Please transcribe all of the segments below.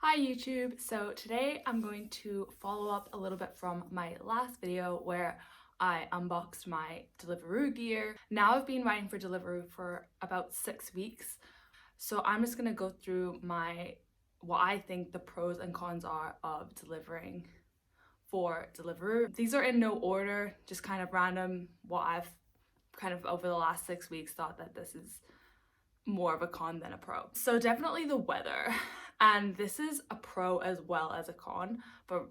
Hi YouTube! So today I'm going to follow up a little bit from my last video where I unboxed my Deliveroo gear. Now I've been writing for Deliveroo for about 6 weeks, so I'm just going to go through what I think the pros and cons are of delivering for Deliveroo. These are in no order, just kind of random what I've kind of over the last 6 weeks thought that this is more of a con than a pro. So definitely the weather, and this is a pro as well as a con, but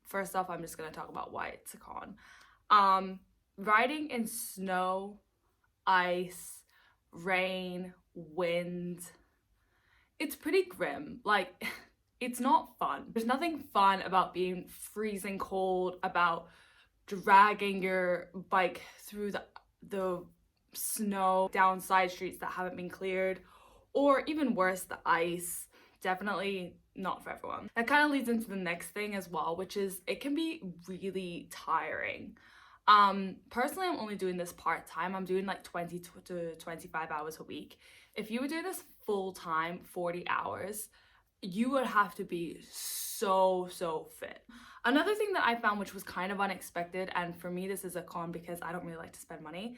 first off I'm just going to talk about why it's a con. Riding in snow, ice, rain, wind, it's pretty grim. Like, it's not fun. There's nothing fun about being freezing cold, about dragging your bike through the snow down side streets that haven't been cleared, or even worse, the ice. Definitely not for everyone. That kind of leads into the next thing as well, which is it can be really tiring. Personally, I'm only doing this part-time. I'm doing like 20 to 25 hours a week. If you were doing this full-time, 40 hours, you would have to be so fit. Another thing that I found, which was kind of unexpected, and for me this is a con because I don't really like to spend money,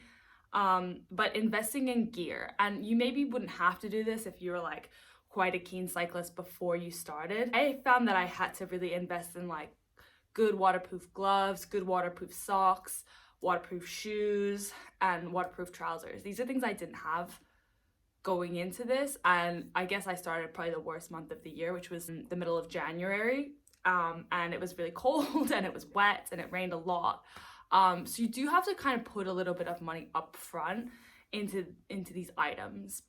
but investing in gear. And you maybe wouldn't have to do this if you were like quite a keen cyclist before you started. I found that I had to really invest in like good waterproof gloves, good waterproof socks, waterproof shoes, and waterproof trousers. These are things I didn't have going into this, and I guess I started probably the worst month of the year, which was in the middle of January, and it was really cold and it was wet and it rained a lot. So you do have to kind of put a little bit of money up front into these items.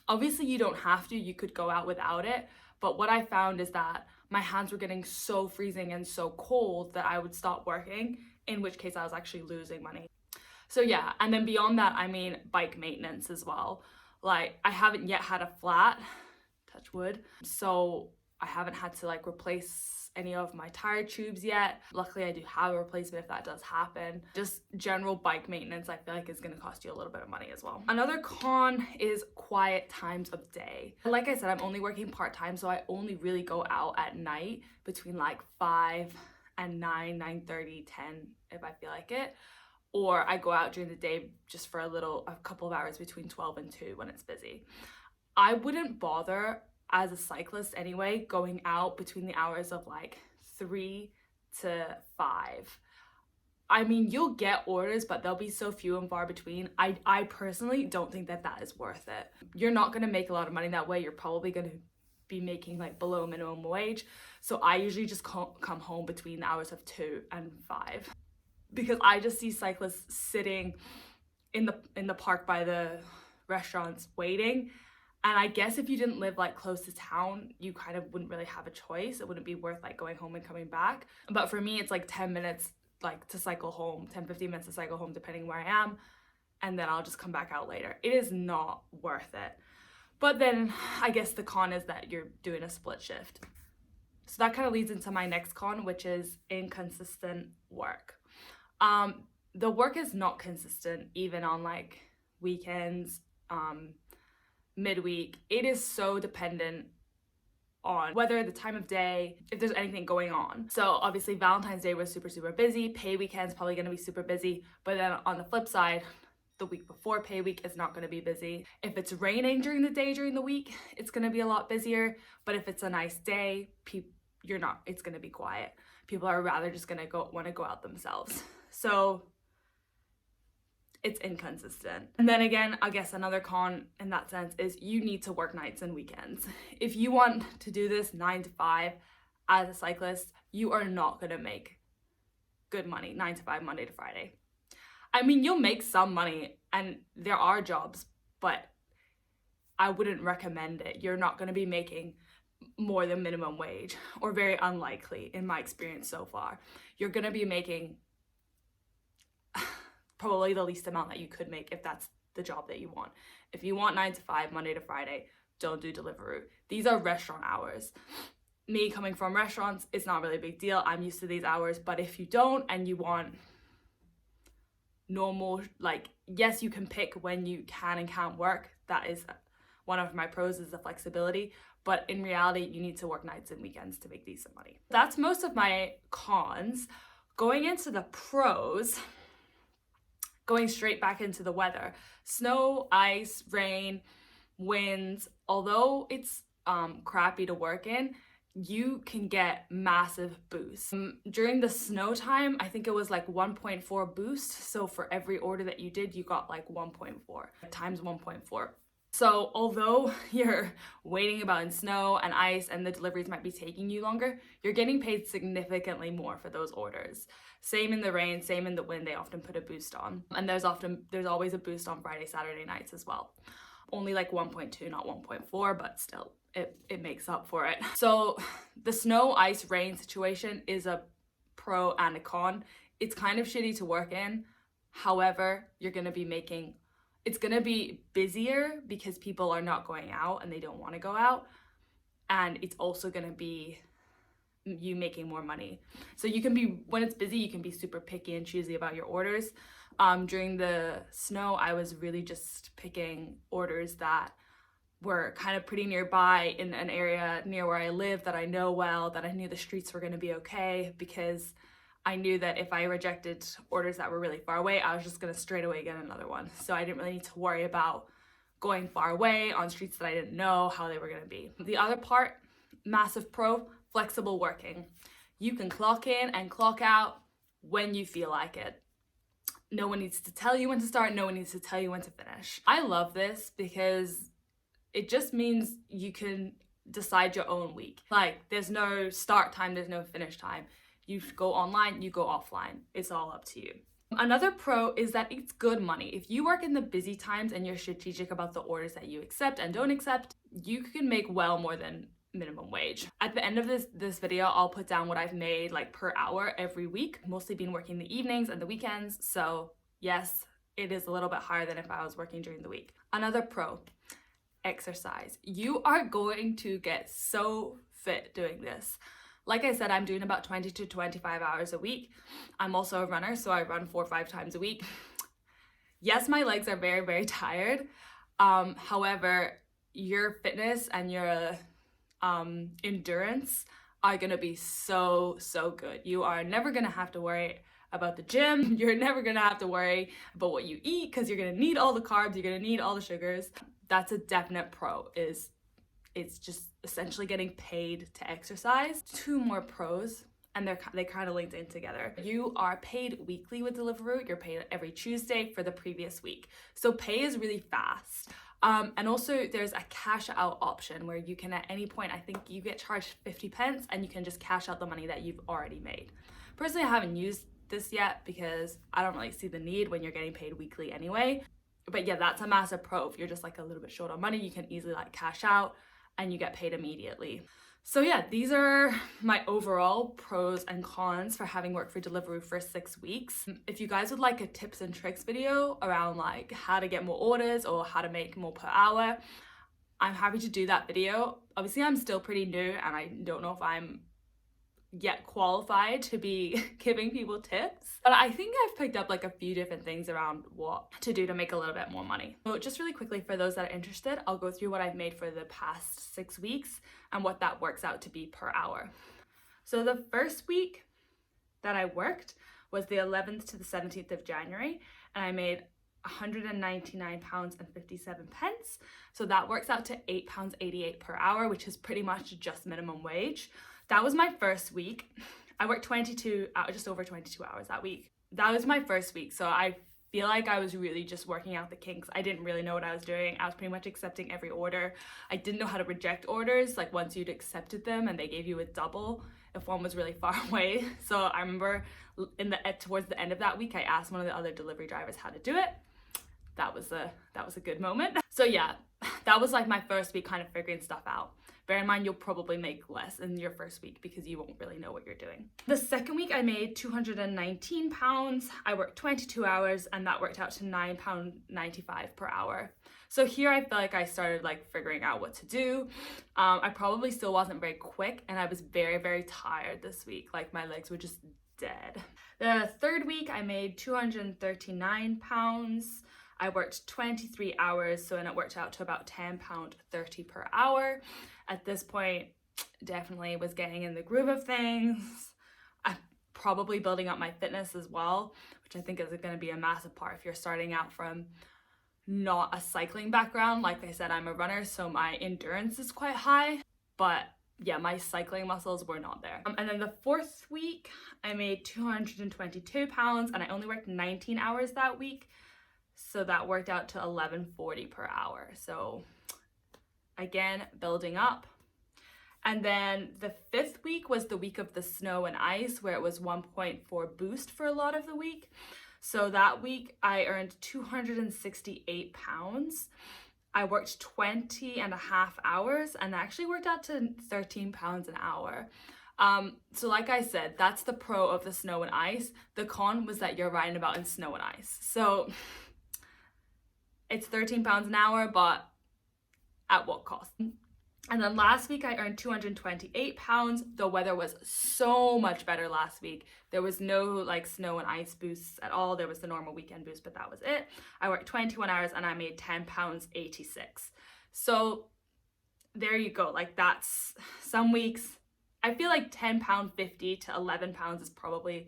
Obviously you don't have to, you could go out without it, but what I found is that my hands were getting so freezing and so cold that I would stop working, in which case I was actually losing money. So yeah, and then beyond that, I mean bike maintenance as well. Like, I haven't yet had a flat, touch wood, so I haven't had to like replace any of my tire tubes yet. Luckily I do have a replacement if that does happen. Just general bike maintenance I feel like is going to cost you a little bit of money as well. Another con is quiet times of day. Like I said, I'm only working part-time, so I only really go out at night between like 5 and 9, 9:30, 10 if I feel like it. Or I go out during the day just for a couple of hours between 12 and 2 when it's busy. I wouldn't bother as a cyclist anyway going out between the hours of like 3 to 5. I mean, you'll get orders, but they'll be so few and far between. I personally don't think that is worth it. You're not going to make a lot of money that way. You're probably going to be making like below minimum wage. So I usually just come home between the hours of 2 and 5. Because I just see cyclists sitting in the park by the restaurants waiting. And I guess if you didn't live like close to town, you kind of wouldn't really have a choice. It wouldn't be worth like going home and coming back. But for me, it's like 10 minutes like to cycle home, 10-15 minutes to cycle home depending where I am. And then I'll just come back out later. It is not worth it. But then I guess the con is that you're doing a split shift. So that kind of leads into my next con, which is inconsistent work. The work is not consistent even on like weekends, midweek. It is so dependent on whether the time of day, if there's anything going on. So obviously Valentine's Day was super busy. Pay weekend's probably going to be super busy, but then on the flip side, the week before pay week is not going to be busy. If it's raining during the day during the week, it's going to be a lot busier. But if it's a nice day, it's going to be quiet. People are rather just going to want to go out themselves. So it's inconsistent. And then again, I guess another con in that sense is you need to work nights and weekends. If you want to do this 9 to 5 as a cyclist, you are not going to make good money 9 to 5 Monday to Friday. I mean, you'll make some money and there are jobs, but I wouldn't recommend it. You're not going to be making more than minimum wage, or very unlikely in my experience so far. You're going to be making probably the least amount that you could make if that's the job that you want. If you want 9 to 5 Monday to Friday, don't do Deliveroo. These are restaurant hours. Me coming from restaurants, it's not really a big deal. I'm used to these hours. But if you don't and you want normal, like, yes, you can pick when you can and can't work. That is one of my pros is the flexibility, but in reality, you need to work nights and weekends to make decent money. That's most of my cons. Going into the pros, going straight back into the weather. Snow, ice, rain, winds, although it's crappy to work in, you can get massive boosts. During the snow time, I think it was like 1.4 boost. So for every order that you did, you got like 1.4 times 1.4. So although you're waiting about in snow and ice and the deliveries might be taking you longer, you're getting paid significantly more for those orders. Same in the rain, same in the wind, they often put a boost on. And there's always a boost on Friday, Saturday nights as well. Only like 1.2, not 1.4, but still it makes up for it. So the snow, ice, rain situation is a pro and a con. It's kind of shitty to work in. However, it's gonna be busier because people are not going out and they don't want to go out. And it's also gonna be you making more money. So when it's busy, you can be super picky and choosy about your orders. During the snow, I was really just picking orders that were kind of pretty nearby in an area near where I live that I know well, that I knew the streets were going to be okay, because I knew that if I rejected orders that were really far away, I was just going to straight away get another one. So I didn't really need to worry about going far away on streets that I didn't know how they were going to be. The other part, massive pro, flexible working. You can clock in and clock out when you feel like it. No one needs to tell you when to start. No one needs to tell you when to finish. I love this because it just means you can decide your own week. Like, there's no start time, there's no finish time. You go online, you go offline. It's all up to you. Another pro is that it's good money. If you work in the busy times and you're strategic about the orders that you accept and don't accept, you can make well more than minimum wage. At the end of this video, I'll put down what I've made like per hour every week. Mostly been working the evenings and the weekends. So yes, it is a little bit higher than if I was working during the week. Another pro, exercise. You are going to get so fit doing this. Like I said, I'm doing about 20 to 25 hours a week. I'm also a runner, so I run 4 or 5 times a week. Yes, my legs are very, very tired. However, your fitness and your endurance are gonna be so good. You are never gonna have to worry about the gym. You're never gonna have to worry about what you eat, because you're gonna need all the carbs, you're gonna need all the sugars. That's a definite pro, it's just essentially getting paid to exercise. 2 more pros, and they kind of linked in together. You are paid weekly with Deliveroo. You're paid every Tuesday for the previous week. So pay is really fast. And also there's a cash out option where you can at any point, I think you get charged 50 pence and you can just cash out the money that you've already made. Personally, I haven't used this yet because I don't really see the need when you're getting paid weekly anyway. But yeah, that's a massive pro. If you're just like a little bit short on money, you can easily like cash out and you get paid immediately. So yeah, these are my overall pros and cons for having worked for Deliveroo for 6 weeks. If you guys would like a tips and tricks video around like how to get more orders or how to make more per hour, I'm happy to do that video. Obviously, I'm still pretty new and I don't know if I'm yet qualified to be giving people tips, but I think I've picked up like a few different things around what to do to make a little bit more money. So just really quickly, for those that are interested, I'll go through what I've made for the past 6 weeks and what that works out to be per hour. So the first week that I worked was the 11th to the 17th of January, and I made £199.57. So that works out to £8.88 per hour, which is pretty much just minimum wage. That was my first week. I worked just over 22 hours that week. That was my first week, so I feel like I was really just working out the kinks. I didn't really know what I was doing. I was pretty much accepting every order. I didn't know how to reject orders, like once you'd accepted them and they gave you a double if one was really far away. So I remember towards the end of that week, I asked one of the other delivery drivers how to do it. That was a good moment. So yeah, that was like my first week kind of figuring stuff out. Bear in mind, you'll probably make less in your first week because you won't really know what you're doing. The second week, I made £219. I worked 22 hours and that worked out to £9.95 per hour. So here I feel like I started like figuring out what to do. I probably still wasn't very quick and I was very, very tired this week. Like my legs were just dead. The third week, I made £239. I worked 23 hours, so and it worked out to about £10.30 per hour. At this point, definitely was getting in the groove of things. I'm probably building up my fitness as well, which I think is going to be a massive part if you're starting out from not a cycling background. Like I said, I'm a runner, so my endurance is quite high, but yeah, my cycling muscles were not there. And then the 4th week, I made £222 and I only worked 19 hours that week. So that worked out to $11.40 per hour. So again, building up. And then the 5th week was the week of the snow and ice, where it was 1.4 boost for a lot of the week. So that week I earned £268. I worked 20 and a half hours and actually worked out to £13 an hour. So like I said, that's the pro of the snow and ice. The con was that you're riding about in snow and ice. So it's £13 an hour, but at what cost? And then last week I earned £228. The weather was so much better last week. There was no like snow and ice boosts at all. There was the normal weekend boost, but that was it. I worked 21 hours and I made £10.86. So there you go. Like that's some weeks. I feel like £10.50 to £11 is probably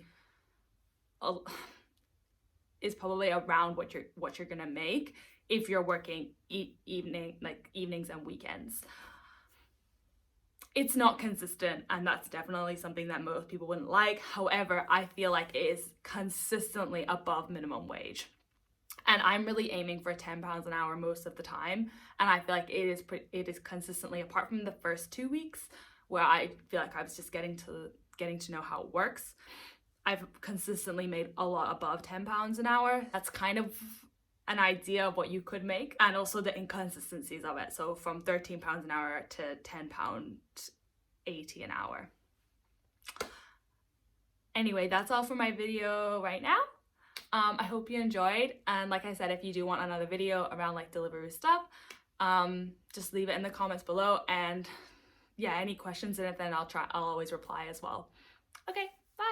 around what you're gonna make if you're working evenings and weekends. It's not consistent, and that's definitely something that most people wouldn't like. However, I feel like it is consistently above minimum wage. And I'm really aiming for £10 an hour most of the time. And I feel like it is consistently, apart from the first 2 weeks where I feel like I was just getting to know how it works. I've consistently made a lot above £10 an hour. That's kind of an idea of what you could make, and also the inconsistencies of it. So from £13 an hour to £10.80 an hour. Anyway, that's all for my video right now. I hope you enjoyed, and like I said, if you do want another video around like Deliveroo stuff, just leave it in the comments below, and yeah, any questions in it, then I'll always reply as well. Okay.